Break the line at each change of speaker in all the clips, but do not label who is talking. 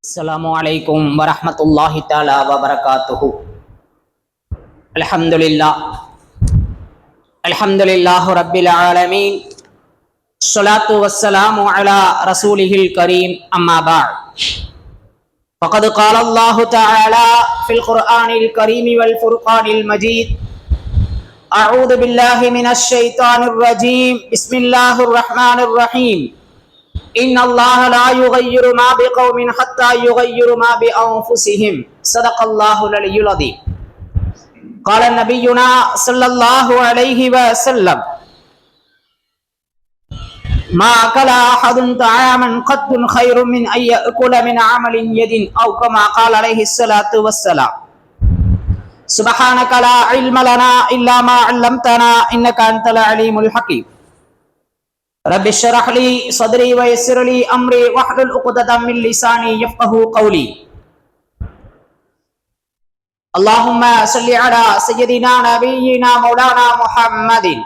Assalamu alaikum warahmatullahi ta'ala wabarakatuhu. Alhamdulillah rabbil alameen. Salatu wassalamu ala rasulihil kareem, amma ba'd. Faqad qala Allah ta'ala fil Qur'anil kareem wal furqanil majid. A'udhu billahi minash shaitanir rajim. Bismillahir rahmanir rahim. Inna Allah la yughayyiru ma biqaumin hatta yughayyiru ma bi anfusihim. Sadaqallahul aliyyul azim. Qala nabiyyuna sallallahu alayhi wa sallam: Ma akala ahadun ta'aman qattun khairun min an ya'kula min 'amalin yadin aw kama qala alayhi salatu wassalam. Subhanaka la ilma lana illa ma 'allamtana innaka antal alimul hakim. Rabbi shrah li sadri wa yassir li amri wahlul 'uqdatam min lisani yafqahu qawli. Allahumma salli ala sayyidina nabiyyina maulana Muhammadin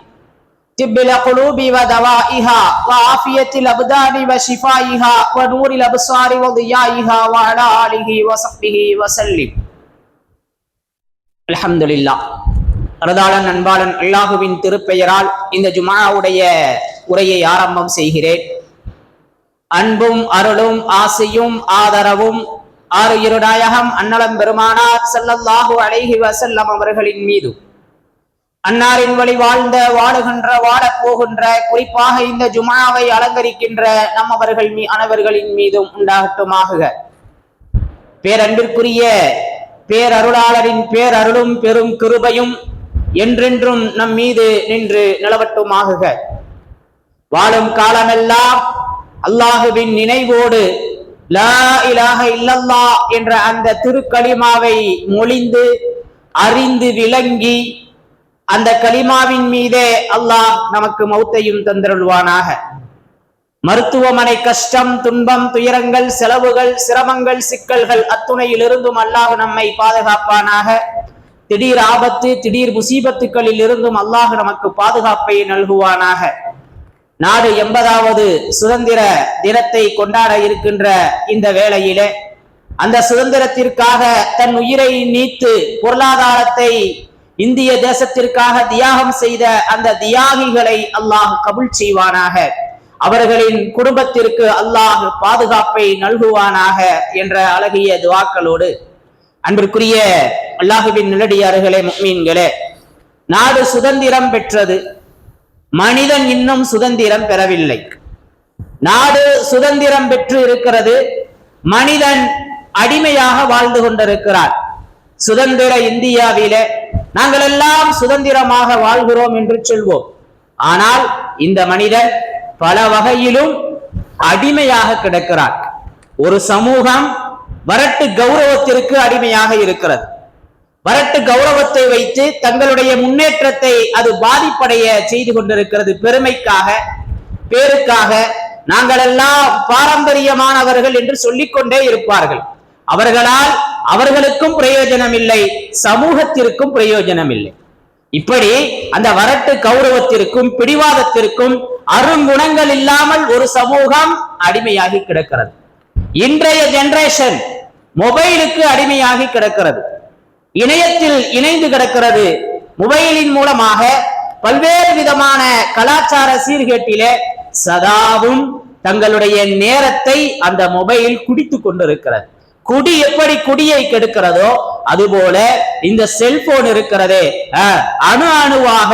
tibbil qulubi wa dawaiha wa afiyatil abdani wa shifaiha wa nuril absari wa diyaiha wa ala alihi wa sahbihi wa sallim. Alhamdulillah. அரதாளன் அன்பாளன் அல்லாஹுவின் திருப்பெயரால் இந்த ஜும்ஆவுடைய உரையை ஆரம்பம் செய்கிறேன். அன்பும் அருளும் ஆசையும் ஆதரவும் ஆறுயிரு நாயகம் அன்னலம் பெருமானார் ஸல்லல்லாஹு அலைஹி வஸல்லம் அவர்களின் மீது, அன்னாரின் வழி வாழ்ந்த வாழுகின்ற வாழப் போகின்ற குறிப்பாக இந்த ஜும்ஆவை அலங்கரிக்கின்ற நம்மவர்கள் அனைவர்களின் மீதும் உண்டாகட்டுமாக. பேரன்பிற்குரிய பேரருளாளரின் பேரருளும் பெரும் கிருபையும் என்றென்றும் நம் மீது நின்று நிலவட்டுமாக. வாழும் காலமெல்லாம் அல்லாஹுவின் நினைவோடு லா இலாஹ இல்லல்லாஹ் என்ற அந்த திருக்கலிமாவை மொழிந்து அறிந்து விளங்கி அந்த கலிமாவின் மீதே அல்லாஹ் நமக்கு மௌத்தையும் தந்தருள்வானாக. மருத்துவமனை கஷ்டம், துன்பம், துயரங்கள், செலவுகள், சிரமங்கள், சிக்கல்கள் அத்துணையிலிருந்தும் அல்லாஹ் நம்மை பாதுகாப்பானாக. திடீர் ஆபத்து, திடீர் முசீபத்துக்களில் இருந்தும் அல்லாஹ் நமக்கு பாதுகாப்பை நல்குவானாக. நாடு 80வது சுதந்திர தினத்தை கொண்டாட இருக்கின்ற இந்த வேளையிலே அந்த சுதந்திரத்திற்காக தன் உயிரை நீத்து பொருளாதாரத்தை இந்திய தேசத்திற்காக தியாகம் செய்த அந்த தியாகிகளை அல்லாஹ் கபூல் செய்வானாக. அவர்களின் குடும்பத்திற்கு அல்லாஹ் பாதுகாப்பை நல்குவானாக என்ற அழகிய துஆக்களோடு, அன்பிற்குரிய அல்லாஹுவின் நல்லடியார்களே, முஃமின்களே, நாடு சுதந்திரம் பெற்றது, மனிதன் இன்னும் சுதந்திரம் பெறவில்லை. நாடு சுதந்திரம் பெற்று இருக்கிறது, மனிதன் அடிமையாக வாழ்ந்து கொண்டிருக்கிறார். சுதந்திர இந்தியாவிலே நாங்கள் எல்லாம் சுதந்திரமாக வாழ்கிறோம் என்று சொல்வோம். ஆனால் இந்த மனிதன் பல வகையிலும் அடிமையாக கிடக்கிறார். ஒரு சமூகம் வரட்டு கௌரவத்திற்கு அடிமையாக இருக்கிறது. வரட்டு கௌரவத்தை வைத்து தங்களுடைய முன்னேற்றத்தை அது பாதிப்படைய செய்து கொண்டிருக்கிறது. பெருமைக்காக, பேருக்காக நாங்கள் எல்லாம் பாரம்பரியமானவர்கள் என்று சொல்லிக்கொண்டே இருப்பார்கள். அவர்களால் அவர்களுக்கும் பிரயோஜனம் இல்லை, சமூகத்திற்கும் பிரயோஜனம் இல்லை. இப்படி அந்த வரட்டு கௌரவத்திற்கும் பிடிவாதத்திற்கும் அருங்குணங்கள் இல்லாமல் ஒரு சமூகம் அடிமையாகி கிடக்கிறது. இன்றைய ஜெனரேஷன் மொபைலுக்கு அடிமையாகி கிடக்கிறது, இணையத்தில் இணைந்து கிடக்கிறது. மொபைலின் மூலமாக பல்வேறு விதமான கலாச்சார சீர்கேட்டிலே சதாவும் தங்களுடைய நேரத்தை அந்த மொபைல் குடித்து கொண்டிருக்கிறது. குடி எப்படி குடியை கெடுக்கிறதோ அதுபோல இந்த செல்போன் இருக்கிறதே அணு அணுவாக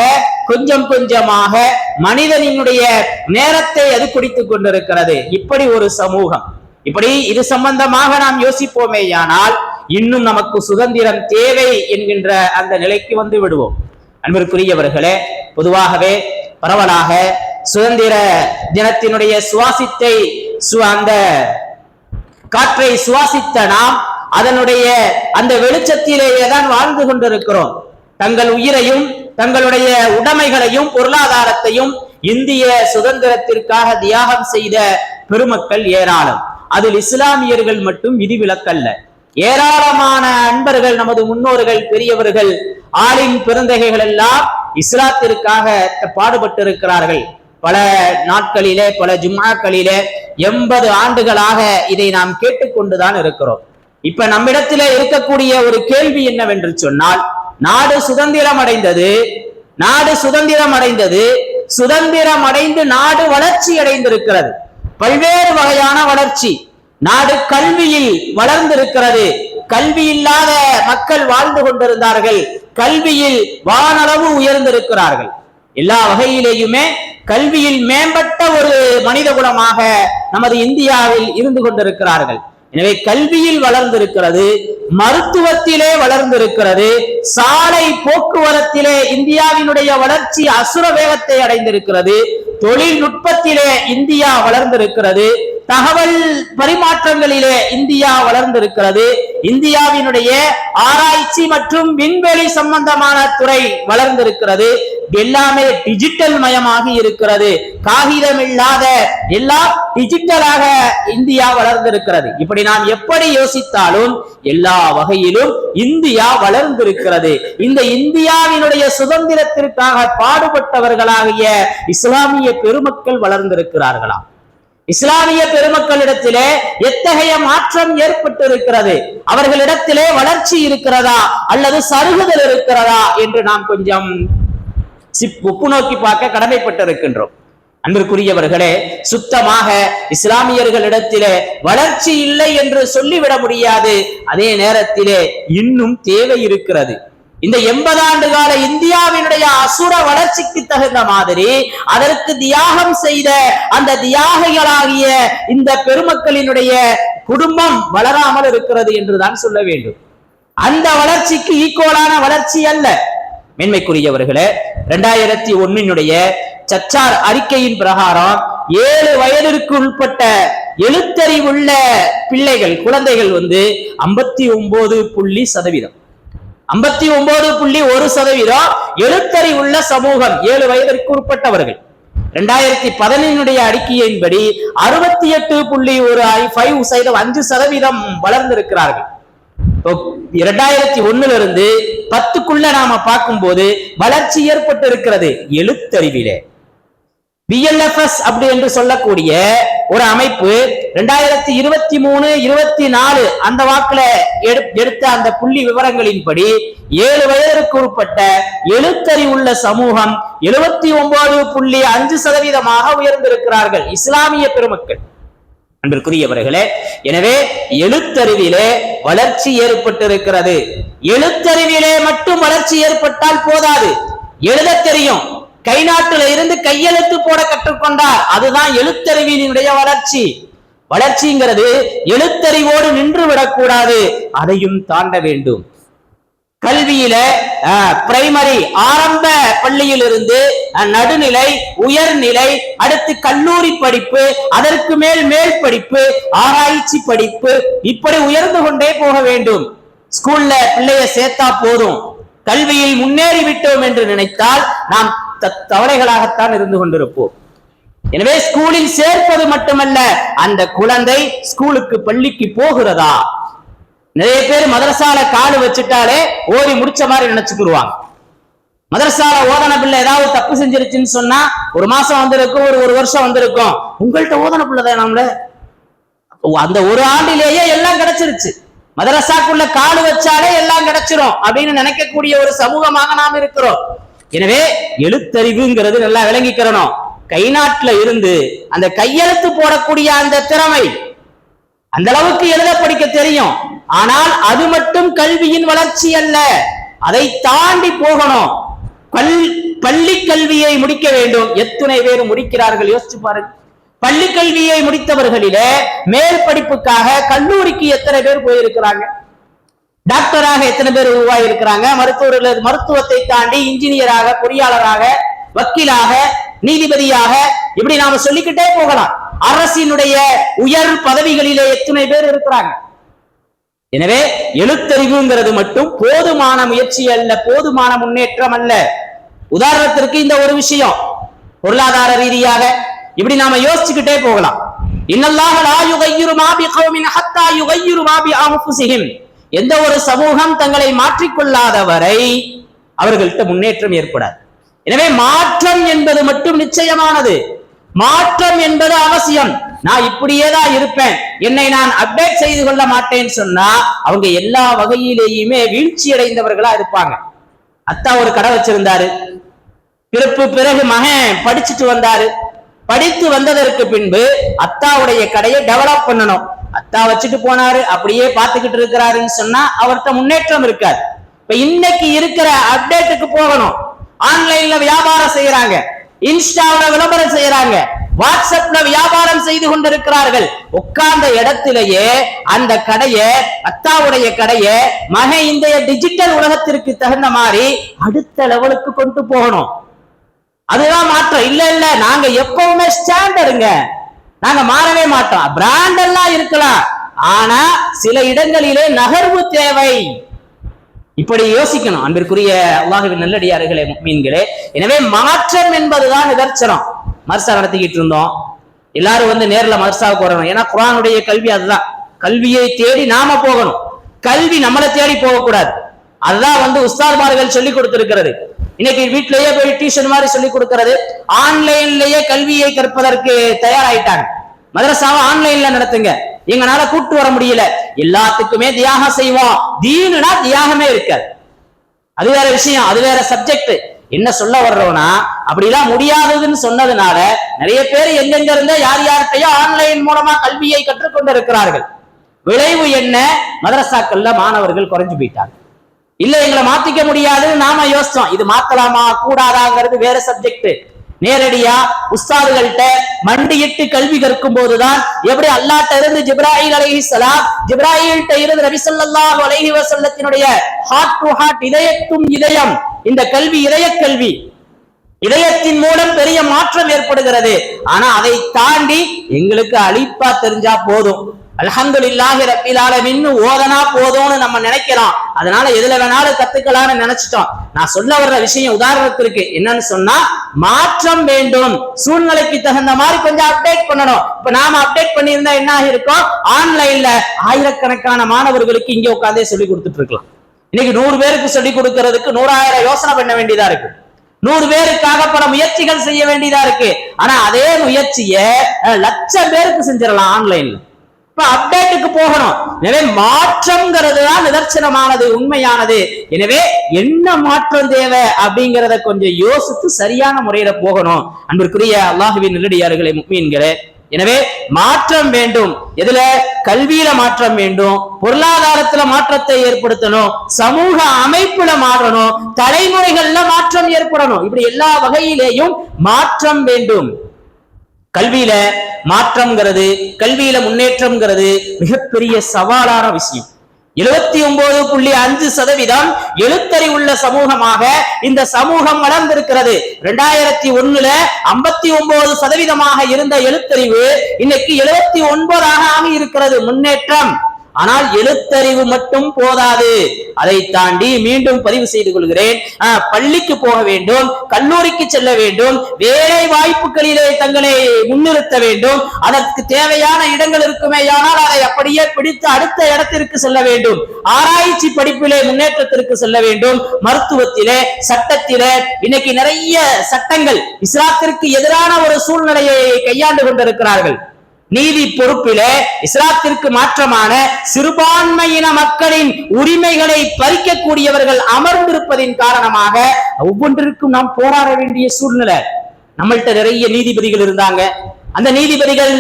கொஞ்சம் கொஞ்சமாக மனிதனினுடைய நேரத்தை அது குடித்துக் கொண்டிருக்கிறது. இப்படி ஒரு சமூகம், இப்படி இது சம்பந்தமாக நாம் யோசிப்போமேயானால் இன்னும் நமக்கு சுதந்திரம் தேவை என்கின்ற அந்த நிலைக்கு வந்து விடுவோம். அன்பிற்குரியவர்களே, பொதுவாகவே பரவலாக சுதந்திர தினத்தினுடைய சுவாசித்தை அந்த காற்றை சுவாசித்த நாம் அதனுடைய அந்த வெளிச்சத்திலேயே தான் வாழ்ந்து கொண்டிருக்கிறோம். தங்கள் உயிரையும் தங்களுடைய உடைமைகளையும் பொருளாதாரத்தையும் இந்திய சுதந்திரத்திற்காக தியாகம் செய்த பெருமக்கள் ஏராளம். அதில் இஸ்லாமியர்கள் மட்டும் விதிவிலக்கல்ல. ஏராளமான அன்பர்கள், நமது முன்னோர்கள், பெரியவர்கள், ஆளின் பெருந்தகைகள் எல்லாம் இஸ்லாத்திற்காக பாடுபட்டிருக்கிறார்கள். பல நாட்களிலே, பல ஜும்ஆக்களிலே 80 ஆண்டுகளாக இதை நாம் கேட்டுக்கொண்டுதான் இருக்கிறோம். இப்ப நம்மிடத்திலே இருக்கக்கூடிய ஒரு கேள்வி என்னவென்று சொன்னால், நாடு சுதந்திரம் அடைந்தது, சுதந்திரம் அடைந்து நாடு வளர்ச்சி அடைந்திருக்கிறது. பல்வேறு வகையான வளர்ச்சி. நாடு கல்வியில் வளர்ந்திருக்கிறது. கல்வி இல்லாத மக்கள் வாழ்ந்து கொண்டிருந்தார்கள். கல்வியில் வானளவு உயர்ந்திருக்கிறார்கள். எல்லா வகையிலேயுமே கல்வியில் மேம்பட்ட ஒரு மனித குலமாக நமது இந்தியாவில் இருந்து கொண்டிருக்கிறார்கள். எனவே கல்வியில் வளர்ந்திருக்கிறது, மருத்துவத்திலே வளர்ந்திருக்கிறது, சாலை போக்குவரத்திலே இந்தியாவினுடைய வளர்ச்சி அசுர வேகத்தை அடைந்திருக்கிறது, தொழில்நுட்பத்திலே இந்தியா வளர்ந்திருக்கிறது, தகவல் பரிமாற்றங்களிலே இந்தியா வளர்ந்திருக்கிறது, இந்தியாவினுடைய ஆராய்ச்சி மற்றும் விண்வெளி சம்பந்தமான துறை வளர்ந்திருக்கிறது. எல்லாமே டிஜிட்டல் மயமாகி இருக்கிறது. காகிதம் இல்லாத எல்லாம் டிஜிட்டலாக இந்தியா வளர்ந்திருக்கிறது. இப்படி நாம் எப்படி யோசித்தாலும் எல்லா வகையிலும் இந்தியா வளர்ந்திருக்கிறது. இந்த இந்தியாவினுடைய சுதந்திரத்திற்காக பாடுபட்டவர்களாகிய இஸ்லாமிய பெருமக்கள் வளர்ந்திருக்கிறார்களா? இஸ்லாமிய பெருமக்களிடத்திலே எத்தகைய மாற்றம் ஏற்பட்டிருக்கிறது? அவர்களிடத்திலே வளர்ச்சி இருக்கிறதா அல்லது சருகுதல் இருக்கிறதா என்று நாம் கொஞ்சம் ஒப்பு நோக்கி பார்க்க கடமைப்பட்டிருக்கின்றோம். அன்பிற்குரியவர்களே, சுத்தமாக இஸ்லாமியர்களிடத்திலே வளர்ச்சி இல்லை என்று சொல்லிவிட முடியாது. அதே நேரத்திலே இன்னும் தேவை இருக்கிறது. இந்த 80 ஆண்டு கால இந்தியாவினுடைய அசுர வளர்ச்சிக்கு தகுந்த மாதிரி அதற்கு தியாகம் செய்த அந்த தியாகிகளாகிய இந்த பெருமக்களினுடைய குடும்பம் வளராமல் இருக்கிறது என்றுதான் சொல்ல வேண்டும். அந்த வளர்ச்சிக்கு ஈக்குவலான வளர்ச்சி அல்ல. மேன்மைக்குரியவர்களே, 2001 சச்சார் அறிக்கையின் பிரகாரம் 7 வயதிற்கு உட்பட்ட எழுத்தறிவுள்ள பிள்ளைகள் குழந்தைகள் 59.1%, 59.1% எழுத்தறிவுள்ள சமூகம் 7 வயதிற்கு உட்பட்டவர்கள். 2015 அறிக்கையின்படி 68.5% வளர்ந்திருக்கிறார்கள். 2001 10க்குள்ள நாம பார்க்கும்போது வளர்ச்சி ஏற்பட்டு இருக்கிறது. எழுத்தறிவிலே BLFS அப்படி என்று சொல்லக்கூடிய ஒரு அமைப்பு 2023-24 அந்த வாக்குல எடுத்த அந்த புள்ளி விவரங்களின்படி 7 வயதிற்கு உட்பட்ட எழுத்தறிவுள்ள சமூகம் 79.5% உயர்ந்திருக்கிறார்கள் இஸ்லாமிய பெருமக்கள். அன்பிற்குரியவர்களே, எனவே எழுத்தறிவிலே வளர்ச்சி ஏற்பட்டிருக்கிறது. எழுத்தறிவிலே மட்டும் வளர்ச்சி ஏற்பட்டால் போதாது. எழுத தெரியும், கை நாட்டுல இருந்து கையெழுத்து போட கற்றுக்கொண்டார், அதுதான் எழுத்தறிவினுடைய வளர்ச்சி. வளர்ச்சிங்கிறது எழுத்தறிவோடு நின்று விடக்கூடாது, அதையும் தாண்ட வேண்டும். கல்வியில பிரைமரி ஆரம்ப பள்ளியில் இருந்து நடுநிலை, உயர்நிலை, அடுத்து கல்லூரி படிப்பு, அதற்கு மேல் படிப்பு, ஆராய்ச்சி படிப்பு, இப்படி உயர்ந்து கொண்டே போக வேண்டும். ஸ்கூல்ல பிள்ளைய சேர்த்தா போதும், கல்வியில் முன்னேறி விட்டோம் என்று நினைத்தால் நாம் தவளைகளாகத்தான் இருந்து கொண்டிருப்போம். எனவே ஸ்கூலில் சேர்ப்பது மட்டுமல்ல, அந்த குழந்தை ஸ்கூலுக்கு பள்ளிக்கு போகிறதா? நிறைய பேர் மதரசால காடு வச்சுட்டாலே ஓடி முடிச்ச மாதிரி நினைச்சுக்குருவாங்க. மதரசால ஓதன பிள்ளை ஏதாவது தப்பு செஞ்சிருச்சுன்னு சொன்னா 1 மாசம் வந்திருக்கும், ஒரு வருஷம் வந்திருக்கும். உங்கள்கிட்ட ஓதன பிள்ளைதான் நம்மள அந்த ஒரு ஆண்டிலேயே எல்லாம் கிடைச்சிருச்சு. மதரசாக்குள்ள காடு வச்சாலே எல்லாம் கிடைச்சிரும் அப்படின்னு நினைக்கக்கூடிய ஒரு சமூகமாக நாம் இருக்கிறோம். எனவே எழுத்தறிவுங்கிறது நல்லா விளங்கிக்கிறணும். கை நாட்டுல இருந்து அந்த கையெழுத்து போடக்கூடிய அந்த திறமை, அந்த அளவுக்கு எழுத படிக்க தெரியும். ஆனால் அது மட்டும் கல்வியின் வளர்ச்சி அல்ல, அதை தாண்டி போகணும். பள்ளி கல்வியை முடிக்க வேண்டும். எத்தனை பேர் முடிக்கிறார்கள் யோசிச்சு பாருங்க. பள்ளி கல்வியை முடித்தவர்களிலே மேல் படிப்புக்காக கல்லூரிக்கு எத்தனை பேர் போயிருக்கிறாங்க? டாக்டராக எத்தனை பேர் உருவாயிருக்கிறாங்க? மருத்துவத்தை தாண்டி இன்ஜினியராக, பொறியாளராக, வக்கீலாக, நீதிபதியாக, இப்படி நாம சொல்லிக்கிட்டே போகலாம். அரசினுடைய உயர் பதவிகளிலே எத்தனை பேர் இருக்கிறாங்க? எனவே எழுத்தறிவுங்கிறது மட்டும் போதுமான முயற்சி அல்ல, போதுமான முன்னேற்றம் அல்ல. உதாரணத்திற்கு இந்த ஒரு விஷயம், பொருளாதார ரீதியாக இப்படி நாம யோசிச்சுக்கிட்டே போகலாம். இன்னல்லாஹ லா யுகையிரு மா பிகௌமின் ஹத்தா யுகையிரு மா பிஅன்ஃபுஸிஹிம். எந்த ஒரு சமூகம் தங்களை மாற்றிக்கொள்ளாத வரை அவர்கள்ட்ட முன்னேற்றம் ஏற்படாது. எனவே மாற்றம் என்பது மட்டும் நிச்சயமானது, மாற்றம் என்பது அவசியம். நான் இப்படியே தான் இருப்பேன், என்னை நான் அப்டேட் செய்து கொள்ள மாட்டேன்னு சொன்னா அவங்க எல்லா வகையிலேயுமே வீழ்ச்சி அடைந்தவர்களா இருப்பாங்க. அத்தா ஒரு கடை வச்சிருந்தாரு, பிறகு மகன் படிச்சுட்டு வந்தாரு. படித்து வந்ததற்கு பின்பு அத்தாவுடைய கடையை டெவலப் பண்ணணும். அத்தா வச்சுட்டு போனாரு, அப்படியே பார்த்துக்கிட்டு இருக்கிறாருன்னு சொன்னா அவர்கிட்ட முன்னேற்றம் இருக்காது. இப்ப இன்னைக்கு இருக்கிற அப்டேட்டுக்கு போகணும். ஆன்லைன்ல வியாபாரம் செய்யறாங்க, இன்ஸ்டாவில விளம்பரம் செய்யறாங்க, வாட்ஸ்அப்ல வியாபாரம் செய்து கொண்டிருக்கிறார்கள். உட்கார்ந்த இடத்திலேயே அந்த கடையை, அத்தாவுடைய கடையை மகன் இன்றைய டிஜிட்டல் உலகத்திற்கு தகுந்த மாதிரி அடுத்த லெவலுக்கு கொண்டு போகணும். அதுதான் மாற்றம். இல்ல நாங்க எப்பவுமே ஸ்டாண்டர்டுங்க, நாங்க மாறவே மாட்டோம். பிராண்ட் எல்லாம் இருக்கலாம், ஆனா சில இடங்களிலே நகர்வு தேவை. இப்படி யோசிக்கணும் அன்பிற்குரிய அல்லாஹ்வின் நல்லடியார்களே, முஃமின்களே. எனவே மாற்றம் என்பதுதான் நிதர்சனம். மர்சா நடத்திக்கிட்டு இருந்தோம், எல்லாரும் நேர்ல மர்சாவுக்கு வரணும். ஏன்னா குர்ஆனுடைய கல்வி அதுதான். கல்வியை தேடி நாம போகணும், கல்வி நம்மளை தேடி போகக்கூடாது. அதுதான் உஸ்தாத்மார்கள் சொல்லி கொடுத்திருக்கிறது. இன்னைக்கு வீட்டிலேயே போய் டியூஷன் மாதிரி சொல்லி கொடுக்கிறது. ஆன்லைன்லயே கல்வியை கற்பதற்கு தயாராயிட்டாங்க. மதரசாவை ஆன்லைன்ல நடத்துங்க, எங்களால கூட்டு வர முடியல, எல்லாத்துக்குமே தியாகம் செய்வோம். தீனுனா தியாகமே இருக்காது. அது வேற விஷயம், அது வேற சப்ஜெக்ட். என்ன சொல்ல வர்றோம்னா, அப்படிலாம் முடியாததுன்னு சொன்னதுனால நிறைய பேர் எங்கெங்க இருந்த யார் யார்கிட்டயோ ஆன்லைன் மூலமா கல்வியை கற்றுக்கொண்டு இருக்கிறார்கள். விளைவு என்ன? மதரசாக்கள்ல மாணவர்கள் குறைஞ்சு போயிட்டாங்க. இல்ல எங்களை மாத்திக்க முடியாதுன்னு நாம யோசிச்சோம். இது மாத்தலாமா கூடாதாங்கிறது வேற சப்ஜெக்ட். நேரடியா உஸ்தாதுகள்கிட்ட மண்டியிட்டு கல்வி கற்கும் போதுதான், எப்படி அல்லாஹ்ட்ட இருந்து ஜிப்ராயில் அலைஹிஸ்ஸலாம், ஜிப்ராயில்கிட்ட இருந்து நபி ஸல்லல்லாஹு அலைஹி வஸல்லத்தினுடைய ஹார்ட் டு ஹார்ட், இதயத்தும் இதயம், இந்த கல்வி இதய கல்வி, இதயத்தின் மூலம் பெரிய மாற்றம் ஏற்படுகிறது. ஆனா அதை தாண்டி எங்களுக்கு அழிப்பா தெரிஞ்சா போதும், அல்ஹம்துலில்லாஹி ரப்பில் ஆலமீன் ஓதனா போதும்னு நம்ம நினைக்கிறோம். அதனால எதுல வேணாலும் கத்துக்கலாம்னு நினைச்சிட்டோம். நான் சொல்ல வர்ற விஷயம் உதாரணத்திற்கு என்னன்னு சொன்னா, மாற்றம் வேண்டும், சூழ்நிலைக்கு தகுந்த மாதிரி கொஞ்சம் அப்டேட் பண்ணணும். இப்ப நாம அப்டேட் பண்ணியிருந்தா என்ன ஆகிருக்கும்? ஆன்லைன்ல ஆயிரக்கணக்கான மாணவர்களுக்கு இங்க உட்கார்ந்தே சொல்லி கொடுத்துட்டு இருக்கலாம். இன்னைக்கு 100 பேருக்கு சொல்லி கொடுக்கறதுக்கு 100,000 யோசனை பண்ண வேண்டியதா இருக்கு, 100 பேருக்காக பல முயற்சிகள் செய்ய வேண்டியதா இருக்கு. ஆனா அதே முயற்சியை 1,00,000 பேருக்கு செஞ்சிடலாம் ஆன்லைன்ல. அப்டேட்டுக்கு போகணும். எனவே மாற்றம்ங்கிறது தான் நிதர்சனமானது, உண்மையானது. எனவே என்ன மாற்றம் தேவை அப்படிங்கிறத கொஞ்சம் யோசித்து சரியான முறையில போகணும். அன்பிற்குரிய அல்லாஹ்வின் நல்லடியார்களே, முஃமின்களே, எனவே மாற்றம் வேண்டும். எதுல? கல்வியில மாற்றம் வேண்டும், பொருளாதாரத்துல மாற்றத்தை ஏற்படுத்தணும், சமூக அமைப்புல மாறணும், தலைமுறைகள்ல மாற்றம் ஏற்படணும். இப்படி எல்லா வகையிலேயும் மாற்றம் வேண்டும். கல்வியில மாற்றம்ங்கிறது, கல்வியில முன்னேற்றம்ங்கிறது மிகப்பெரிய சவாலான விஷயம். 79.5% எழுத்தறிவுள்ள சமூகமாக இந்த சமூகம் வளர்ந்திருக்கிறது. 2001 59% இருந்த எழுத்தறிவு இன்னைக்கு 79 ஆகி இருக்கிறது. முன்னேற்றம். ஆனால் எழுத்தறிவு மட்டும் போதாது, அதை தாண்டி மீண்டும் பதிவு செய்து கொள்கிறேன், பள்ளிக்கு போக வேண்டும், கல்லூரிக்கு செல்ல வேண்டும், வேலை வாய்ப்புகளிலே தங்களை முன்னிறுத்த வேண்டும். அதற்கு தேவையான இடங்கள் இருக்குமேயானால் அதை அப்படியே பிடித்து அடுத்த இடத்திற்கு செல்ல வேண்டும். ஆராய்ச்சி படிப்பிலே முன்னேற்றத்திற்கு செல்ல வேண்டும். மருத்துவத்திலே, சட்டத்திலே இன்னைக்கு நிறைய சட்டங்கள் இஸ்லாத்திற்கு எதிரான ஒரு சூழ்நிலையை கையாண்டு கொண்டிருக்கிறார்கள். நீதி பொறுப்பிலே இஸ்லாத்திற்கு மாற்றமான சிறுபான்மையின மக்களின் உரிமைகளை பறிக்கக்கூடியவர்கள் அமர்ந்திருப்பதின் காரணமாக ஒவ்வொன்றிற்கும் நாம் போராட வேண்டிய சூழ்நிலை. நம்மள்கிட்ட நிறைய நீதிபதிகள் இருந்தாங்க, அந்த நீதிபதிகள்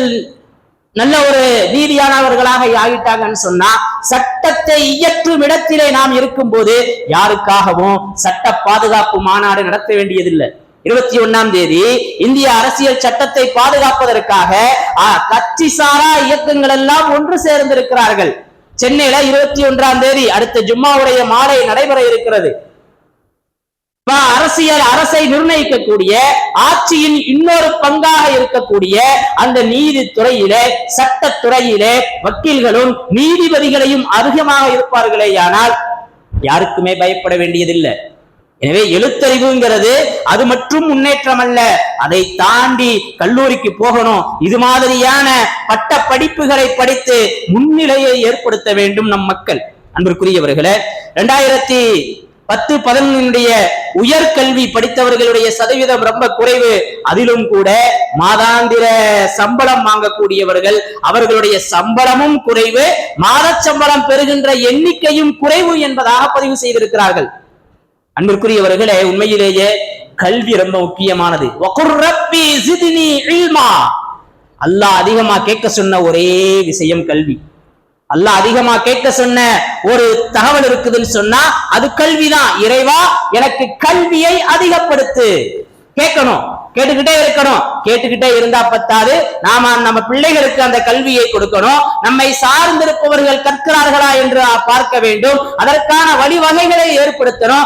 நல்ல ஒரு நீதியானவர்களாக ஆகிட்டாங்கன்னு சொன்னா, சட்டத்தை இயற்றும் இடத்திலே நாம் இருக்கும் போது யாருக்காகவும் சட்ட பாதுகாப்பு மாநாடு நடத்த வேண்டியதில்லை. 21ஆம் தேதி இந்திய அரசியல் சட்டத்தை பாதுகாப்பதற்காக கட்சி சாரா இயக்கங்கள் எல்லாம் ஒன்று சேர்ந்திருக்கிறார்கள். சென்னையில 21ஆம் தேதி அடுத்த ஜும்மாவுடைய மாலை நடைபெற இருக்கிறது. அரசை நிர்ணயிக்கக்கூடிய, ஆட்சியின் இன்னொரு பங்காக இருக்கக்கூடிய அந்த நீதித்துறையிலே, சட்டத்துறையிலே வக்கீல்களும் நீதிபதிகளையும் அதிகமாக இருப்பார்களேயானால் யாருக்குமே பயப்பட வேண்டியதில்லை. எனவே எழுத்தறிவுங்கிறது அது மட்டும் முன்னேற்றம் அல்ல, அதை தாண்டி கல்லூரிக்கு போகணும். இது மாதிரியான பட்ட படிப்புகளை படித்து முன்னிலையை ஏற்படுத்த வேண்டும் நம் மக்கள். அன்பிற்குரியவர்களே, 10-11 உயர்கல்வி படித்தவர்களுடைய சதவீதம் ரொம்ப குறைவு. அதிலும் கூட மாதாந்திர சம்பளம் வாங்கக்கூடியவர்கள், அவர்களுடைய சம்பளமும் குறைவு, மாத சம்பளம் பெறுகின்ற எண்ணிக்கையும் குறைவு என்பதாக பதிவு செய்திருக்கிறார்கள். அன்பிற்குரியவர்களே, உண்மையிலேயே கல்வி ரொம்ப முக்கியமானது. அல்லாஹ் அதிகமா கேட்க சொன்ன ஒரே விஷயம் கல்வி. அல்லாஹ் அதிகமா கேட்க சொன்ன ஒரு தகவல் இருக்குதுன்னு சொன்னா அது கல்விதான். இறைவா, எனக்கு கல்வியை அதிகப்படுத்து. கேட்கணும், கேட்டுக்கிட்டே இருக்கணும். கேட்டுக்கிட்டே இருந்தா பத்தாது, நம்ம பிள்ளைகளுக்கு அந்த கல்வியை கொடுக்கணும். நம்மை சார்ந்திருப்பவர்கள் கற்கிறார்களா என்று பார்க்க வேண்டும். அதற்கான வழிவகைகளை ஏற்படுத்தணும்.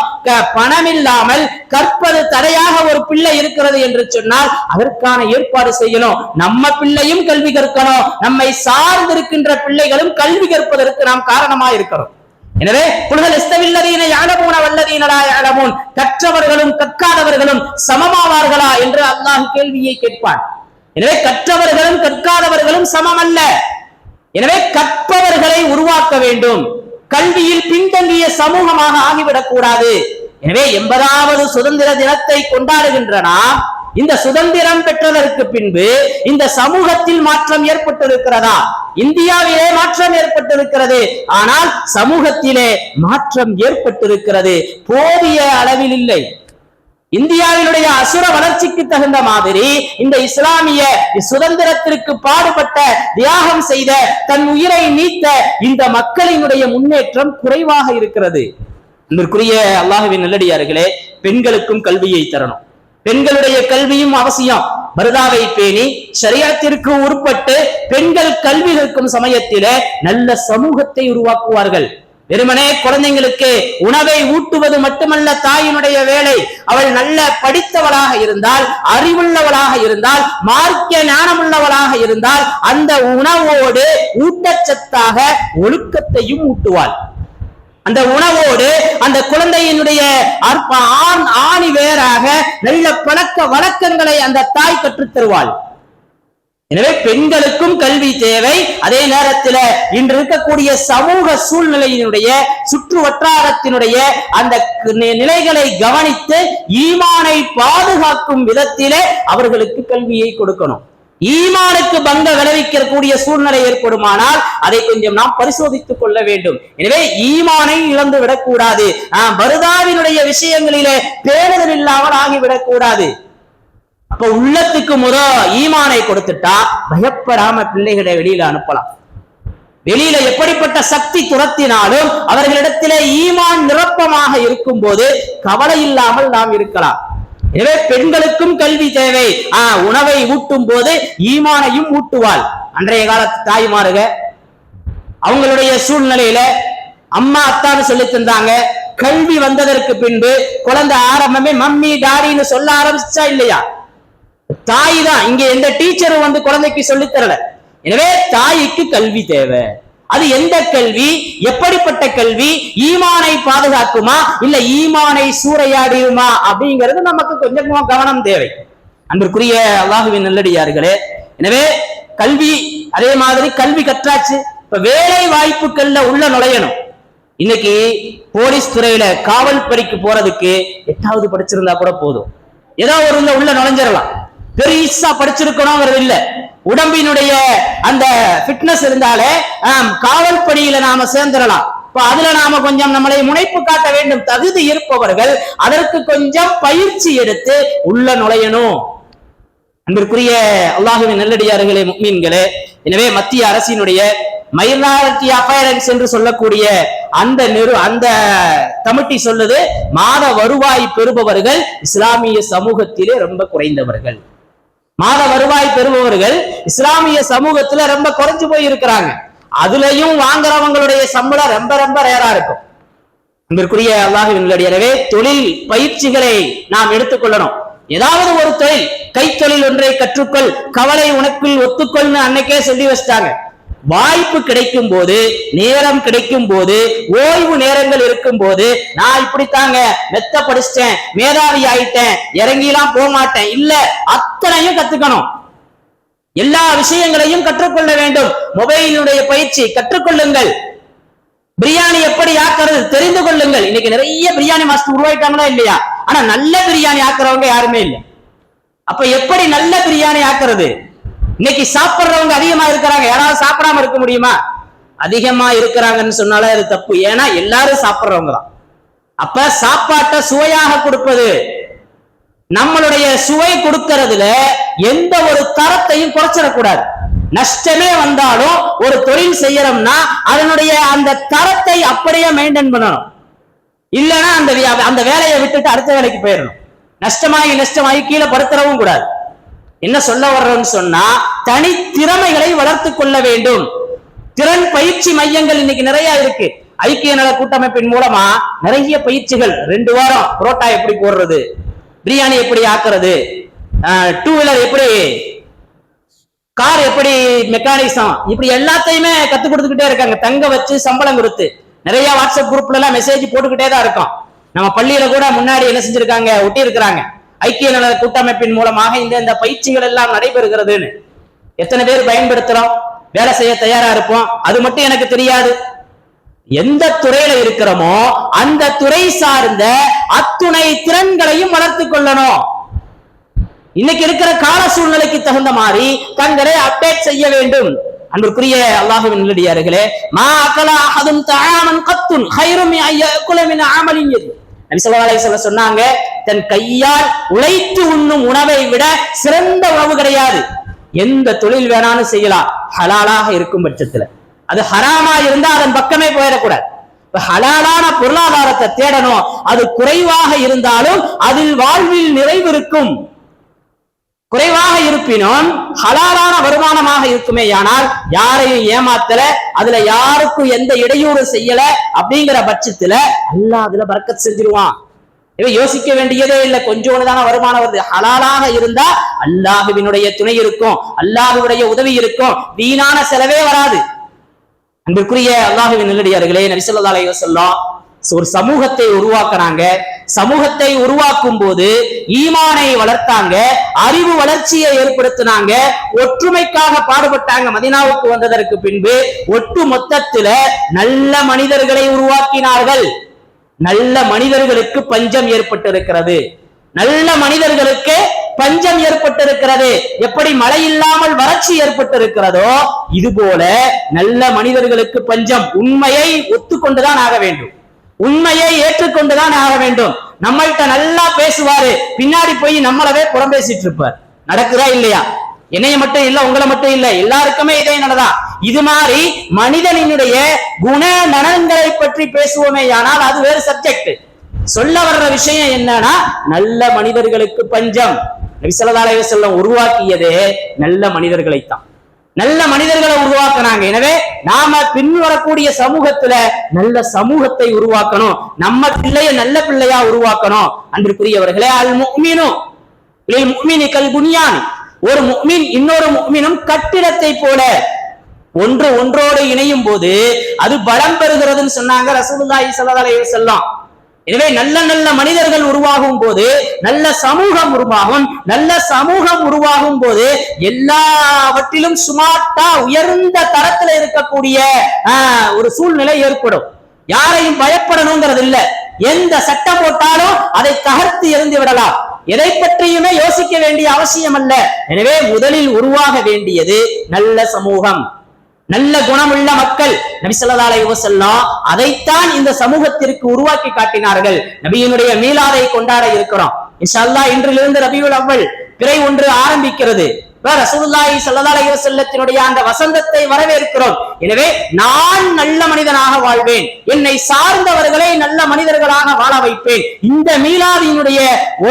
பணம் இல்லாமல் கற்பது தடையாக ஒரு பிள்ளை இருக்கிறது என்று சொன்னால் அதற்கான ஏற்பாடு செய்யணும். நம்ம பிள்ளையும் கல்வி கற்கணும், நம்மை சார்ந்திருக்கின்ற பிள்ளைகளும் கல்வி கற்பதற்கு நாம் காரணமா இருக்கிறோம். எனவே கற்றவர்களும் கற்காதவர்களும் சமமாவார்களா என்று அல்லாஹ் கேள்வியை கேட்பான். எனவே கற்றவர்களும் கற்காதவர்களும் சமம் அல்ல. எனவே கற்பவர்களை உருவாக்க வேண்டும். கல்வியில் பின்தங்கிய சமூகமாக ஆகிவிடக் கூடாது. எனவே 80வது சுதந்திர தினத்தை கொண்டாடுகின்ற நாம் இந்த சுதந்திரம் பெற்றதற்கு பின்பு இந்த சமூகத்தில் மாற்றம் ஏற்பட்டிருக்கிறதா? இந்தியாவிலே மாற்றம் ஏற்பட்டிருக்கிறது, ஆனால் சமூகத்திலே மாற்றம் ஏற்பட்டிருக்கிறது, போதிய அளவில் இல்லை. இந்தியாவினுடைய அசுர வளர்ச்சிக்கு தகுந்த மாதிரி இந்த இஸ்லாமிய சுதந்திரத்திற்கு பாடுபட்ட, தியாகம் செய்த, தன் உயிரை நீத்த இந்த மக்களினுடைய முன்னேற்றம் குறைவாக இருக்கிறது. இதற்குரிய அல்லாஹ்வின் நல்லடியார்களே, பெண்களுக்கும் கல்வியை தரணும். பெண்களுடைய கல்வியும் அவசியம். பர்தாவை பேணி ஷரியத்திற்கு உட்பட்டு பெண்கள் கல்வி கற்கும் சமயத்திலே நல்ல சமூகத்தை உருவாக்குவார்கள். வெறுமனே குழந்தைங்களுக்கு உணவை ஊட்டுவது மட்டுமல்ல தாயினுடைய வேலை. அவள் நல்ல படித்தவளாக இருந்தால், அறிவுள்ளவளாக இருந்தால், மார்க்க ஞானமுள்ளவளாக இருந்தால் அந்த உணவோடு ஊட்டச்சத்தாக ஒழுக்கத்தையும் ஊட்டுவாள். அந்த உணவோடு அந்த குழந்தையினுடைய ஆணி வேறாக நல்ல பழக்க வழக்கங்களை அந்த தாய் கற்றுத் தருவாள். எனவே பெண்களுக்கும் கல்வி தேவை. அதே நேரத்தில் இன்று இருக்கக்கூடிய சமூக சூழ்நிலையினுடைய சுற்று வட்டாரத்தினுடைய அந்த நிலைகளை கவனித்து ஈமானை பாதுகாக்கும் விதத்திலே அவர்களுக்கு கல்வியை கொடுக்கணும். ஈமானுக்கு பங்க விளைவிக்கக்கூடிய சூழ்நிலை ஏற்படுமானால் அதை கொஞ்சம் நாம் பரிசோதித்துக் கொள்ள வேண்டும். எனவே ஈமானை இழந்து விடக்கூடாது. பர்தாவினுடைய விஷயங்களிலே பேணுதல் இல்லாமல் ஆகிவிடக் கூடாது. அப்ப உள்ளத்துக்கு ஈமானை கொடுத்துட்டா பயப்படாம பிள்ளைகளை வெளியில அனுப்பலாம். வெளியில எப்படிப்பட்ட சக்தி துரத்தினாலும் அவர்களிடத்திலே ஈமான் நிரப்பமாக இருக்கும் போது கவலை இல்லாமல் நாம் இருக்கலாம். எனவே பெண்களுக்கும் கல்வி தேவை. உணவை ஊட்டும் போது ஈமானையும் ஊட்டுவாள். அன்றைய காலத்து தாய்மாருக அவங்களுடைய சூழ்நிலையில அம்மா அத்தான்னு சொல்லி தந்தாங்க. கல்வி வந்ததற்கு பின்பு குழந்தை ஆரம்பமே மம்மி டாடின்னு சொல்ல ஆரம்பிச்சா இல்லையா? தாய் தான். இங்க எந்த டீச்சரும் வந்து குழந்தைக்கு சொல்லி தரல. எனவே தாய்க்கு கல்வி தேவை. அது எந்த கல்வி, எப்படிப்பட்ட கல்வி, ஈமானை பாதுகாக்குமா இல்ல ஈமானை சூறையாடியுமா அப்படிங்கிறது நமக்கு கொஞ்சம் கவனம் தேவை. அன்பிற்குரிய அல்லாஹ்வின் நல்லடியார்களே, எனவே கல்வி, அதே மாதிரி கல்வி கற்றாச்சு, இப்ப வேலை வாய்ப்புகள்ல உள்ள நுழையணும். இன்னைக்கு போலீஸ் துறையில காவல் பணிக்கு போறதுக்கு 8வது படிச்சிருந்தா கூட போதும், ஏதோ ஒரு உள்ள நுழைஞ்சிடலாம். பெருசா படிச்சிருக்கணும்ங்கிறது இல்ல, உடம்பினுடைய அந்த ஃபிட்னஸ் இருந்தாலே காவல் பணியில நாம சேர்ந்துடலாம். இப்ப அதுல நாம கொஞ்சம் நம்மளை முனைப்பு காட்ட வேண்டும். தகுதி இருப்பவர்கள் அதற்கு கொஞ்சம் பயிற்சி எடுத்து உள்ள நுழையணும். அன்பிற்குரிய அல்லாஹ்வின் நல்லடியார்களே, முஃமின்களே, எனவே மத்திய அரசினுடைய மைனாரிட்டி அஃபேரன்ஸ் என்று சொல்லக்கூடிய அந்த கமிட்டி சொல்லுது, மாத வருவாய் பெறுபவர்கள் இஸ்லாமிய சமூகத்திலே ரொம்ப குறைந்தவர்கள். மாத வருவாய் பெறுபவர்கள் இஸ்லாமிய சமூகத்துல ரொம்ப குறைஞ்சு போய் இருக்கிறாங்க. அதுலயும் வாங்குறவங்களுடைய சம்பளம் ரொம்ப ரொம்ப ரேரா இருக்கும். அன்பிற்குரிய அல்லாஹ்வின் நல்லடியார்களே, தொழில் பயிற்சிகளை நாம் எடுத்துக்கொள்ளணும். ஏதாவது ஒரு தொழில், கைத்தொழில் ஒன்றை கற்றுக்கொள், கவலை உனக்குள் ஒத்துக்கொள்னு அன்னைக்கே சொல்லி வச்சிட்டாங்க. வாய்ப்பு கிடைக்கும் போது, நேரம் கிடைக்கும் போது, ஓய்வு நேரங்கள் இருக்கும் போது, நான் இப்படித்தாங்க மெத்த படிச்சிட்டேன், மேதாவி ஆயிட்டேன், இறங்கிலாம் போக மாட்டேன் இல்ல, அத்தனையும் கத்துக்கணும். எல்லா விஷயங்களையும் கற்றுக்கொள்ள வேண்டும். மொபைலுடைய பயிற்சி கற்றுக்கொள்ளுங்கள். பிரியாணி எப்படி ஆக்குறது தெரிந்து கொள்ளுங்கள். இன்னைக்கு நிறைய பிரியாணி மாஸ்டர் உருவாயிட்டாங்களா இல்லையா? ஆனா நல்ல பிரியாணி ஆக்குறவங்க யாருமே இல்லை. அப்ப எப்படி நல்ல பிரியாணி ஆக்குறது? இன்னைக்கு சாப்பிடுறவங்க அதிகமா இருக்கிறாங்க. யாராவது சாப்பிடாம இருக்க முடியுமா? அதிகமா இருக்கிறாங்கன்னு சொன்னாலே அது தப்பு. ஏன்னா எல்லாரும் சாப்பிடுறவங்க தான். அப்ப சாப்பாட்டை சுவையாக கொடுப்பது, நம்மளுடைய சுவை கொடுக்கிறதுல எந்த ஒரு தரத்தையும் குறைச்சிடக்கூடாது. நஷ்டமே வந்தாலும் ஒரு தொழில் செய்யறோம்னா அதனுடைய அந்த தரத்தை அப்படியே மெயின்டைன் பண்ணணும். இல்லைன்னா அந்த வேலையை விட்டுட்டு அடுத்த வேலைக்கு போயிடணும். நஷ்டமாகி கீழே படுத்துறவும் கூடாது. என்ன சொல்ல வர்றோம்னு சொன்னா, தனித்திறமைகளை வளர்த்து கொள்ள வேண்டும். திறன் பயிற்சி மையங்கள் இன்னைக்கு நிறைய இருக்கு. ஐக்கிய நல கூட்டமைப்பின் மூலமா நிறைய பயிற்சிகள். 2 வாரம் புரோட்டா எப்படி போடுறது, பிரியாணி எப்படி ஆக்குறது, 2 வீலர் எப்படி, கார் எப்படி மெக்கானிசம், இப்படி எல்லாத்தையுமே கத்து கொடுத்துக்கிட்டே இருக்காங்க. தங்க வச்சு சம்பளம் கொடுத்து நிறைய வாட்ஸ்அப் குரூப்ல எல்லாம் மெசேஜ் போட்டுக்கிட்டே தான் இருக்கோம். நம்ம பள்ளியில கூட முன்னாடி என்ன செஞ்சிருக்காங்க, ஒட்டி இருக்கிறாங்க. ஐக்கிய நல கூட்டமைப்பின் மூலமாக இந்த பயிற்சிகள் எல்லாம் நடைபெறுகிறதுன்னு. எத்தனை பேர் பயன்படுத்துறோம், வேலை செய்ய தயாரா இருப்போம். அது மட்டும் எனக்கு தெரியாது. எந்த துறையில இருக்கிறோமோ அந்த துறை சார்ந்த அத்துணை திறன்களையும் வளர்த்து கொள்ளணும். இன்னைக்கு இருக்கிற கால சூழ்நிலைக்கு தகுந்த மாதிரி தங்களை அப்டேட் செய்ய வேண்டும். அன்பிற்குரிய அல்லாஹ்வின் நல்லடியார்களே, மா அகலா அஹதுன் தஆமன் கத்துன் கைரும் யஅகுல மின் அமலின் யதி. நபி ஸல்லல்லாஹு அலைஹி வஸல்லம் சொன்னாங்க, தன் கையால் உழைத்து உண்ணும் உணவை விட சிறந்த உணவு கிடையாது. எந்த தொழில் வேணாலும் செய்யலாம், ஹலாலாக இருக்கும் பட்சத்துல. அது ஹராமா இருந்தா அதன் பக்கமே போயிடக்கூடாது. ஹலாலான பொருளாதாரத்தை தேடணும். அது குறைவாக இருந்தாலும் அதில் வாழ்வில் நிறைவு இருக்கும். குறைவாக இருப்பினும் ஹலாலான வருமானமாக இருக்குமே. ஆனால் யாரையும் ஏமாத்தல, அதுல யாருக்கும் எந்த இடையூறு செய்யல அப்படிங்கிற பட்சத்துல அல்லாஹ் அதுல பரக்கத் செஞ்சிருவான். யோசிக்க வேண்டியதே இல்லை. கொஞ்சோண்டு தானே வருமானம் வருது. ஹலாலாக இருந்தா அல்லாஹ்வினுடைய துணை இருக்கும், அல்லாஹ்வுடைய உதவி இருக்கும், வீணான செலவே வராது. அன்பிற்குரிய அல்லாஹ்வின் நல்லடியார்களே, நபி ஸல்லல்லாஹு அலைஹி வஸல்லம் ஒரு சமூகத்தை உருவாக்குறாங்க. சமூகத்தை உருவாக்கும் போது ஈமானை வளர்த்தாங்க, அறிவு வளர்ச்சியை ஏற்படுத்தினாங்க, ஒற்றுமைக்காக பாடுபட்டாங்க. மதீனாவுக்கு வந்ததற்கு பின்பு ஒட்டு மொத்தத்துல நல்ல மனிதர்களை உருவாக்கினார்கள். நல்ல மனிதர்களுக்கு பஞ்சம் ஏற்பட்டிருக்கிறது. நல்ல மனிதர்களுக்கு பஞ்சம் ஏற்பட்டிருக்கிறது. எப்படி மழை இல்லாமல் வறட்சி ஏற்பட்டிருக்கிறதோ இது போல நல்ல மனிதர்களுக்கு பஞ்சம். உண்மையை ஒத்துக்கொண்டுதான் ஆக வேண்டும், உண்மையை ஏற்றுக்கொண்டுதான் ஆக வேண்டும். நம்மள்கிட்ட நல்லா பேசுவாரு, பின்னாடி போய் நம்மளவே புறம் பேசிட்டு இருப்பார். நடக்குதா இல்லையா? என்னைய மட்டும் இல்ல, உங்களை மட்டும் இல்ல, எல்லாருக்குமே இதே நடதா. இது மாதிரி மனிதனினுடைய குண நலன்களை பற்றி பேசுவோமே, ஆனால் அது வேறு சப்ஜெக்ட். சொல்ல வர்ற விஷயம் என்னன்னா, நல்ல மனிதர்களுக்கு பஞ்சம். நபி ஸல்லல்லாஹு அலைஹி வஸல்லம் உருவாக்கியதே நல்ல மனிதர்களைத்தான். நல்ல மனிதர்களை உருவாக்குனாங்க. எனவே நாம பின்வரக்கூடிய சமூகத்துல நல்ல சமூகத்தை உருவாக்கணும். நம்ம பிள்ளைய நல்ல பிள்ளையா உருவாக்கணும். அன்பிற்குரியவர்களே, அல் முஃமினு லில் முஃமினி கல் புன்யான். ஒரு முஃமின் இன்னொரு முஃமினும் கட்டிடத்தை போல. ஒன்று ஒன்றோடு இணையும் போது அது பலம் பெறுகிறதுன்னு சொன்னாங்க ரசூலுல்லாஹி ஸல்லல்லாஹு அலைஹி வஸல்லம். எனவே நல்ல நல்ல மனிதர்கள் உருவாகும் போது நல்ல சமூகம் உருவாகும். நல்ல சமூகம் உருவாகும் போது எல்லாவற்றிலும் சுமார்ட்டா உயர்ந்த தரத்துல இருக்கக்கூடிய ஒரு சூழ்நிலை ஏற்படும். யாரையும் பயப்படணுங்கிறது இல்ல. எந்த சட்டம் போட்டாலும் அதை தகர்த்து எறிந்து விடலாம். எதை பற்றியுமே யோசிக்க வேண்டிய அவசியம் அல்ல. எனவே முதலில் உருவாக வேண்டியது நல்ல சமூகம், நல்ல குணமுள்ள மக்கள். நபி ஸல்லல்லாஹு அலைஹி வஸல்லம் அதைத்தான் இந்த சமூகத்திற்கு உருவாக்கி காட்டினார்கள். நபியினுடைய மீலாதை கொண்டாட இருக்கிறோம். இன்ஷா அல்லாஹ் இன்றிலிருந்து ரபியுல் அவ்வல் பிறை ஒன்று ஆரம்பிக்கிறது. ரசூலுல்லாஹி ஸல்லல்லாஹு அலைஹி வஸல்லத்தினுடைய அந்த வசந்தத்தை வரவேற்கிறோம். எனவே நான் நல்ல மனிதனாக வாழ்வேன், என்னை சார்ந்தவர்களை நல்ல மனிதர்களாக வாழ வைப்பேன். இந்த மீலாதியினுடைய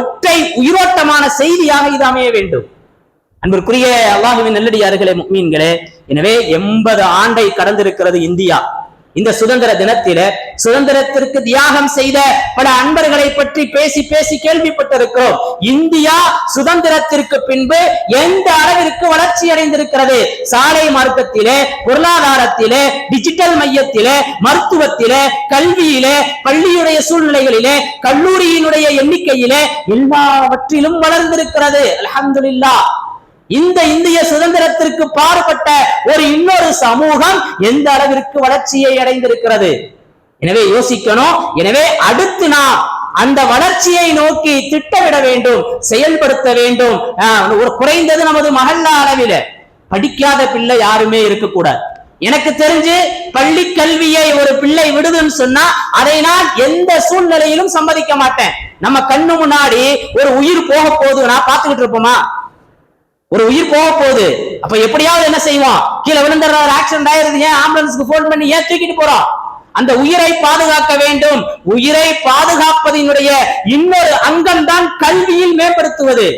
ஒற்றை உயிரோட்டமான செய்தியாக இது அமைய வேண்டும். அன்பிற்குரிய அல்லாஹ்வின் நல்லடியார்களே, முஃமின்களே, எனவே 80 ஆண்டை கடந்திருக்கிறது இந்தியா. இந்த சுதந்திர தினத்தில சுதந்திரத்திற்கு தியாகம் செய்த பல அன்பர்களை பற்றி பேசி பேசி கேள்விப்பட்டிருக்கிறோம். இந்தியா சுதந்திரத்திற்கு பின்பு எந்த அளவிற்கு வளர்ச்சி அடைந்திருக்கிறது. சாலை மார்க்கத்திலே, பொருளாதாரத்திலே, டிஜிட்டல் மையத்திலே, மருத்துவத்திலே, கல்வியிலே, பள்ளியுடைய சூழ்நிலைகளிலே, கல்லூரியினுடைய எண்ணிக்கையிலே எல்லாவற்றிலும் வளர்ந்திருக்கிறது. அல்ஹம்துலில்லாஹ். இந்த இந்திய சுதந்திரத்திற்கு பாடுபட்ட ஒரு இன்னொரு சமூகம் எந்த அளவிற்கு வளர்ச்சியை அடைந்திருக்கிறது. எனவே யோசிக்கணும். எனவே அடுத்து நாம் அந்த வளர்ச்சியை நோக்கி திட்டமிட வேண்டும், செயல்படுத்த வேண்டும். ஒரு குறைந்தது நமது மஹல்லா அளவில படிக்காத பிள்ளை யாருமே இருக்கக்கூடாது. எனக்கு தெரிஞ்சு பள்ளி கல்வியை ஒரு பிள்ளை விடுதுன்னு சொன்னா அதை நான் எந்த சூழ்நிலையிலும் சம்மதிக்க மாட்டேன். நம்ம கண்ணு முன்னாடி ஒரு உயிர் போக போகுது, நான் பார்த்துக்கிட்டு இருப்போமா? ஒரு உயிர் போக போகுது, அப்ப எப்படியாவது என்ன செய்வோம்? கீழே விழுந்துற ஆக்சிடென்ட் ஆயிருது, ஏன் ஆம்புலன்ஸ்க்கு போன் பண்ணி ஏன் தூக்கிட்டு போறோம்? அந்த உயிரை பாதுகாக்க வேண்டும். உயிரை பாதுகாப்பதனுடைய இன்னொரு அங்கம் தான் கல்வியில் மேம்படுத்துவது.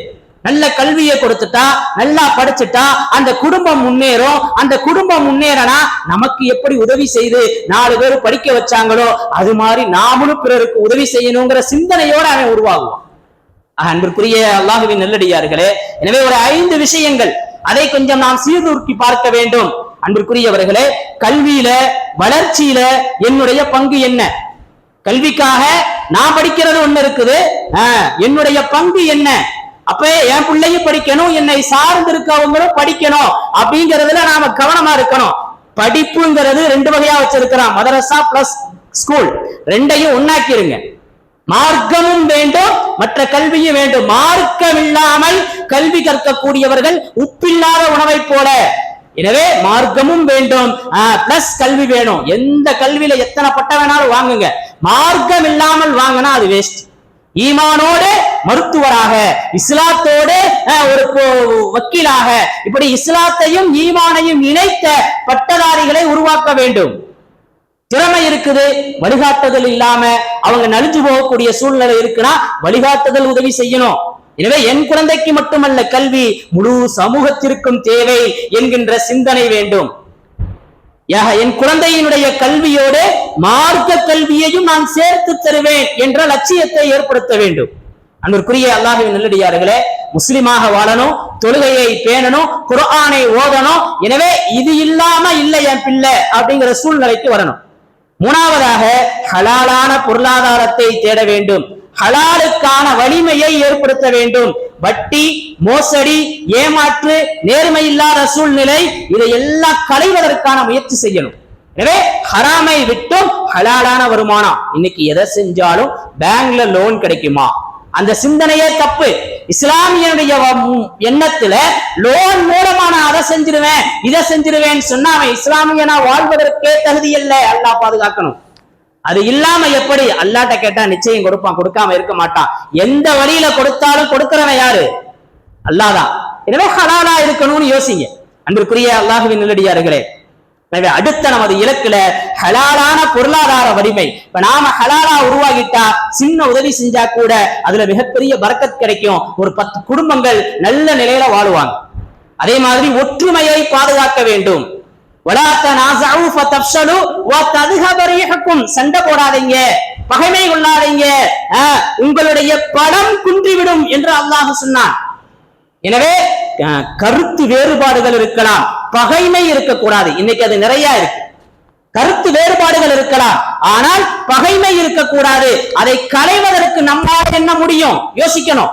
நல்ல கல்வியை கொடுத்துட்டா, நல்லா படிச்சுட்டா அந்த குடும்பம் முன்னேறும். அந்த குடும்பம் முன்னேறனா நமக்கு எப்படி உதவி செய்து 4 பேர் படிக்க வச்சாங்களோ அது மாதிரி நாமளும் பிறருக்கு உதவி செய்யணுங்கிற சிந்தனையோட அவன் உருவாகுவான். அன்பிற்குரிய அல்லாஹ்வின் நல்லடியார்களே, எனவே ஒரு 5 விஷயங்கள், அதை கொஞ்சம் நாம் சீர்தூக்கி பார்க்க வேண்டும். அன்பிற்குரியவர்களே, கல்வியில வளர்ச்சியில என்னுடைய பங்கு என்ன? கல்விக்காக நான் படிக்கிறது ஒண்ணு இருக்குது, என்னுடைய பங்கு என்ன? அப்ப என் பிள்ளையும் படிக்கணும், என்னை சார்ந்து இருக்கவங்களும் படிக்கணும் அப்படிங்கறதுல நாம கவனமா இருக்கணும். படிப்புங்கிறது 2 வகையா வச்சிருக்கிறோம், மதரசா பிளஸ் ஸ்கூல், 2ஐயும் ஒன்னாக்கிருங்க. மார்க்கமும் வேண்டும், மற்ற கல்வியும் வேண்டும். மார்க்கம் இல்லாமல் கல்வி கற்கக்கூடியவர்கள் உப்பில்லாத உணவை போல. எனவே மார்க்கமும் வேண்டும் பிளஸ் கல்வி வேணும். எந்த கல்வியில எத்தனை பட்ட வேணாலும் வாங்குங்க, மார்க்கம் இல்லாமல் வாங்கினா அது வேஸ்ட். ஈமானோடு மருத்துவராக, இஸ்லாத்தோடு ஒரு வக்கீலாக, இப்படி இஸ்லாத்தையும் ஈமானையும் இணைத்த பட்டதாரிகளை உருவாக்க வேண்டும். திறமை இருக்குது, வழிகாட்டுதல் இல்லாம அவங்க நலிஞ்சு போகக்கூடிய சூழ்நிலை இருக்குன்னா வழிகாட்டுதல் உதவி செய்யணும். எனவே என் குழந்தைக்கு மட்டுமல்ல கல்வி, முழு சமூகத்திற்கும் தேவை என்கின்ற சிந்தனை வேண்டும். என் குழந்தையினுடைய கல்வியோடு மார்க்க கல்வியையும் நான் சேர்த்து தருவேன் என்ற லட்சியத்தை ஏற்படுத்த வேண்டும். அன்பிற்குரிய அல்லாஹ்வின் நல்லடியார்களே, முஸ்லிமாக வாழணும், தொழுகையை பேணணும், குர்ஆனை ஓதணும். எனவே இது இல்லாம இல்லை என் பிள்ளை அப்படிங்கிற சூழ்நிலைக்கு வரணும். 3வதாக ஹலாலான பொருளாதாரத்தை தேட வேண்டும், ஹலாலுக்கான வலிமையை ஏற்படுத்த வேண்டும். வட்டி, மோசடி, ஏமாற்று, நேர்மை இல்லாத சூழ்நிலை, இதையெல்லாம் களைவதற்கான முயற்சி செய்யணும். எனவே ஹராமை விட்டும் ஹலாலான வருமானம். இன்னைக்கு எதை செஞ்சாலும் பேங்க்ல லோன் கிடைக்குமா, அந்த சிந்தனையே தப்பு. இஸ்லாமியனுடைய எண்ணத்துல லோன் மூலமா நான் அதை செஞ்சிருவேன் இதை செஞ்சிருவேன் சொன்னா அவன் இஸ்லாமியனா வாழ்வதற்கே தகுதி இல்லை. அல்லாஹ் பாதுகாக்கணும். அது இல்லாம எப்படி? அல்லாஹ்ட்ட கேட்டா நிச்சயம் கொடுப்பான், கொடுக்காம இருக்க மாட்டான். எந்த வழியில கொடுத்தாலும் கொடுக்கிறவன் யாரு? அல்லாஹ் தான். எனவே ஹலாலா இருக்கணும்னு யோசிங்க. அன்பிற்குரிய அல்லாஹ்வின் நல்லடியார்களே, எனவே அடுத்த நமது இலக்குல ஹலாலான பொருளாதார வலிமை. இப்ப நாம ஹலாலா உருவாகிட்டா சின்ன உதவி செஞ்சா கூட அதுல மிகப்பெரிய பரக்கத் கிடைக்கும். ஒரு 10 குடும்பங்கள் நல்ல நிலையில வாழுவாங்க. அதே மாதிரி ஒற்றுமையை பாதுகாக்க வேண்டும். சண்டை போடாதீங்க, பகைமை கொள்ளாதீங்க, உங்களுடைய பலம் குன்றிவிடும் என்று அல்லாஹ் சொன்னான். எனவே கருத்து வேறுபாடுகள் இருக்கலாம், பகைமை இருக்கக்கூடாது. இன்னைக்கு அது நிறைய இருக்கு. கருத்து வேறுபாடுகள் இருக்கலாம், ஆனால் பகைமை இருக்கக்கூடாது. அதை களைவதற்கு நம்மால் என்ன முடியும் யோசிக்கணும்.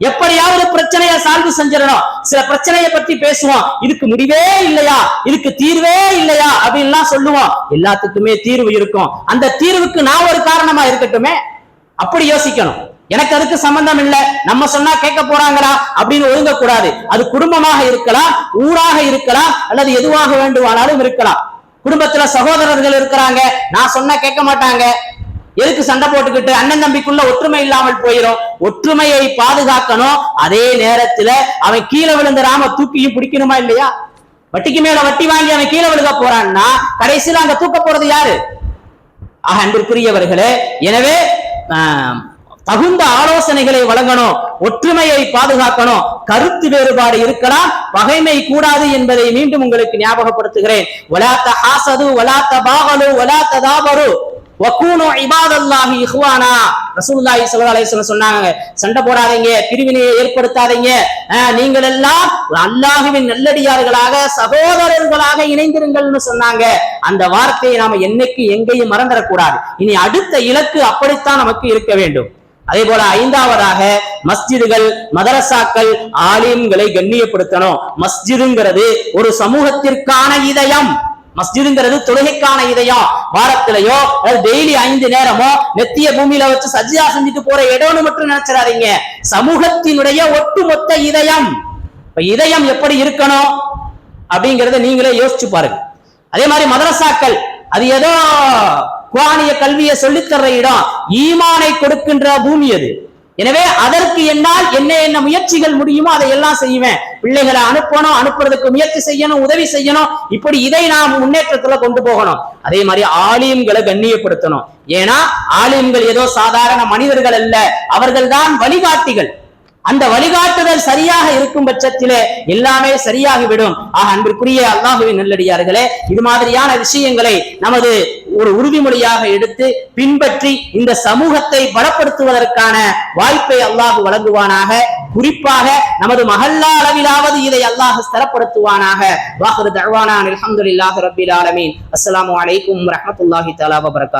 எப்படியாவது பிரச்சனையை சால்வ் செஞ்சிடணும். சில பிரச்சனையை பத்தி பேசுவோம், இதுக்கு முடிவே இல்லையா, இதுக்கு தீர்வே இல்லையா அப்படின்லாம் சொல்லுவோம். எல்லாத்துக்குமே தீர்வு இருக்கும். அந்த தீர்வுக்கு நான் ஒரு காரணமா இருக்கட்டுமே, அப்படி யோசிக்கணும். எனக்கு அதுக்கு சம்பந்தம் இல்லை, நம்ம சொன்னா கேட்க போறாங்களா அப்படின்னு ஒதுங்க கூடாது. அது குடும்பமாக இருக்கலாம், ஊராக இருக்கலாம், அல்லது எதுவாக வேண்டுமானாலும் இருக்கலாம். குடும்பத்துல சகோதரர்கள் இருக்கிறாங்க, நான் சொன்னா கேட்க மாட்டாங்க, எதுக்கு சண்டை போட்டுக்கிட்டு? அண்ணன் தம்பிக்குள்ள ஒற்றுமை இல்லாமல் போயிடும். ஒற்றுமையை பாதுகாக்கணும். அதே நேரத்துல அவன் கீழே விழுந்துடாம தூக்கியும் பிடிக்கணுமா இல்லையா? வட்டிக்கு மேல வட்டி வாங்கி அவன் கீழே விழுக போறான்னா கடைசியில அங்க தூக்க போறது யாரு? அன்பிற்குரியவர்களே, எனவே தகுந்த ஆலோசனைகளை வழங்கணும், ஒற்றுமையை பாதுகாக்கணும். கருத்து வேறுபாடு இருக்கலாம், பகைமை கூடாது என்பதை மீண்டும் உங்களுக்கு ஞாபகப்படுத்துகிறேன். வலா தஹாசது வலா தபாகலு வலா ததாபரு வகூனு இபாதல்லாஹி இஹ்வானா. ரசூலுல்லாஹி ஸல்லல்லாஹு அலைஹி வஸல்லம் சொன்னாங்க, சண்டை போடாதீங்க, பிரிவினையை ஏற்படுத்தாதீங்க, நீங்கள் எல்லாம் அல்லாஹ்வின் நல்லடியார்களாக சகோதரர்களாக இணைந்திருங்கள்னு சொன்னாங்க. அந்த வார்த்தையை நாம என்னைக்கு எங்கேயும் மறந்துடக்கூடாது. இனி அடுத்த இலக்கு அப்படித்தான் நமக்கு இருக்க வேண்டும். அதே போல 5வதாக மஸ்ஜிதுகள், மதரசாக்கள், ஆலிம்களை கண்ணியப்படுத்தணும். மஸ்ஜிதுங்கிறது ஒரு சமூகத்திற்கான இதயம். மஸ்ஜிதுங்கிறது தொழுகைக்கான இதயம். வாரத்திலேயோ டெய்லி 5 நேரமோ நெத்திய பூமியில வச்சு சஜ்ஜா செஞ்சுட்டு போற இடம்னு மட்டும் நினைச்சிடாதீங்க. சமூகத்தினுடைய ஒட்டுமொத்த இதயம். இதயம் எப்படி இருக்கணும் அப்படிங்கறத நீங்களே யோசிச்சு பாருங்க. அதே மாதிரி மதரசாக்கள், அது ஏதோ குர்ஆனிய கல்வியை சொல்லித்தர்ற இடம், ஈமானை கொடுக்கின்ற பூமி அது. எனவே அதற்கு என்னால் என்ன முயற்சிகள் முடியுமோ அதை எல்லாம் செய்வேன். பிள்ளைகளை அனுப்பணும், அனுப்புறதுக்கு முயற்சி செய்யணும், உதவி செய்யணும். இப்படி இதை நாம் முன்னேற்றத்துல கொண்டு போகணும். அதே மாதிரி ஆலிம்களை கண்ணியப்படுத்தணும். ஏன்னா ஆலிம்கள் ஏதோ சாதாரண மனிதர்கள் அல்ல, அவர்கள் தான் வழிகாட்டிகள். அந்த வழிகாட்டுதல் சரியாக இருக்கும் பட்சத்திலே எல்லாமே சரியாகிவிடும். அன்பிற்குரிய அல்லாஹுவின் நல்லடியார்களே, இது மாதிரியான விஷயங்களை நமது ஒரு உறுதிமொழியாக எடுத்து பின்பற்றி இந்த சமூகத்தை பலப்படுத்துவதற்கான வாய்ப்பை அல்லாஹ் வழங்குவானாக. குறிப்பாக நமது மஹல்லா அளவிலாவது இதை அல்லாஹ் ஸ்திரப்படுத்துவானாக. வாஹிரு தஅவானா அல்ஹம்துலில்லாஹி ரப்பில் ஆலமீன். அஸ்ஸலாமு அலைக்கும் வரஹ்மத்துல்லாஹி தஆலா வபரகாத்துஹு.